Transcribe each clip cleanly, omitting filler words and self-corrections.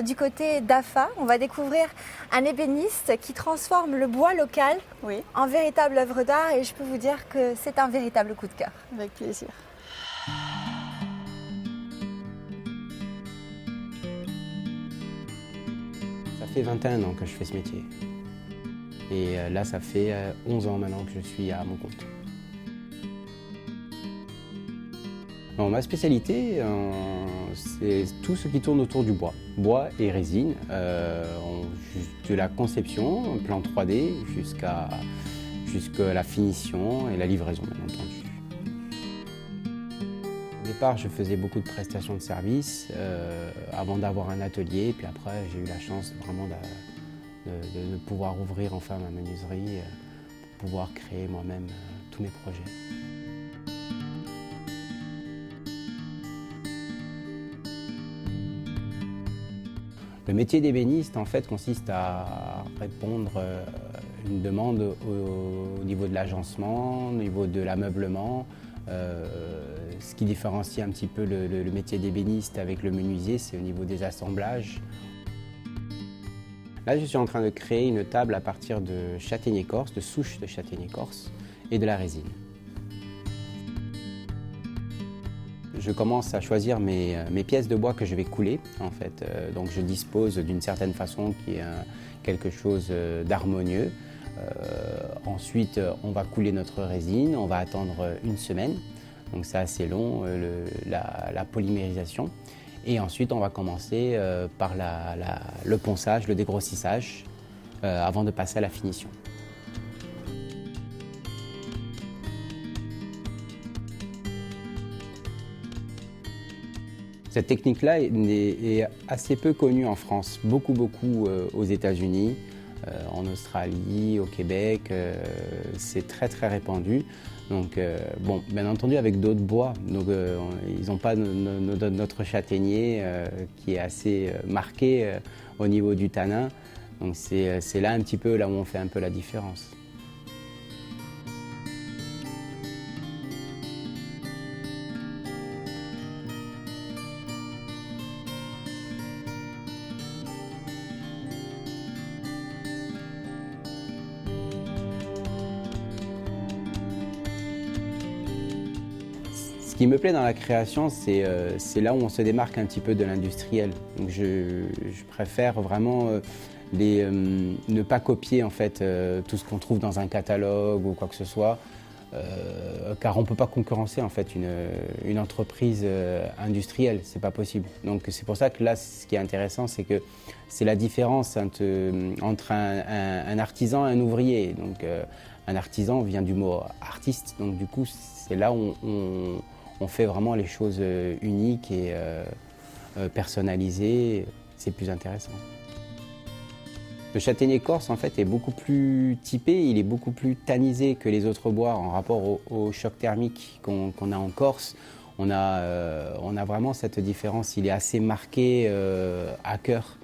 du côté d'Afa. On va découvrir un ébéniste qui transforme le bois local en véritable œuvre d'art et je peux vous dire que c'est un véritable coup de cœur. Avec plaisir. Ça fait 21 ans que je fais ce métier. Et là, ça fait 11 ans maintenant que je suis à mon compte. Bon, ma spécialité, c'est tout ce qui tourne autour du bois. Bois et résine, de la conception, un plan 3D, jusqu'à la finition et la livraison, bien entendu. Au départ, je faisais beaucoup de prestations de services avant d'avoir un atelier. Puis après, j'ai eu la chance vraiment de pouvoir ouvrir enfin ma menuiserie pour pouvoir créer moi-même tous mes projets. Le métier d'ébéniste en fait consiste à répondre à une demande au niveau de l'agencement, au niveau de l'ameublement. Ce qui différencie un petit peu le métier d'ébéniste avec le menuisier, c'est au niveau des assemblages. Là, je suis en train de créer une table à partir de châtaignier corse, de souches de châtaignier corse et de la résine. Je commence à choisir mes pièces de bois que je vais couler, en fait. Donc je dispose d'une certaine façon qui est quelque chose d'harmonieux. Ensuite, on va couler notre résine, on va attendre une semaine. Donc c'est assez long, la polymérisation. Et ensuite, on va commencer par le ponçage, le dégrossissage, avant de passer à la finition. Cette technique-là est assez peu connue en France, beaucoup aux États-Unis, en Australie, au Québec, c'est très répandu. Donc, bon, bien entendu avec d'autres bois, donc, ils n'ont pas notre châtaignier qui est assez marqué au niveau du tanin. Donc c'est là un petit peu là où on fait un peu la différence. Ce qui me plaît dans la création, c'est là où on se démarque un petit peu de l'industriel. Donc je préfère vraiment ne pas copier en fait, tout ce qu'on trouve dans un catalogue ou quoi que ce soit, car on ne peut pas concurrencer en fait, une entreprise industrielle, c'est pas possible. Donc c'est pour ça que là, ce qui est intéressant, c'est que c'est la différence entre un artisan et un ouvrier. Donc un artisan vient du mot artiste, donc du coup c'est là où on fait vraiment les choses uniques et personnalisées, c'est plus intéressant. Le châtaignier corse en fait est beaucoup plus typé, il est beaucoup plus tannisé que les autres bois en rapport au choc thermique qu'on a en Corse. On a vraiment cette différence, il est assez marqué à cœur.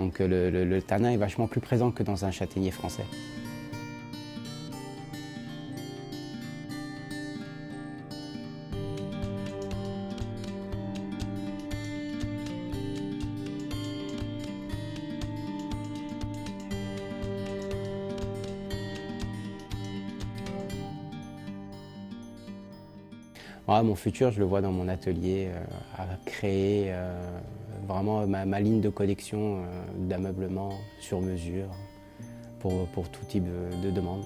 Donc le tanin est vachement plus présent que dans un châtaignier français. Ouais, mon futur, je le vois dans mon atelier, à créer vraiment ma ligne de collection d'ameublement sur mesure pour tout type de demande.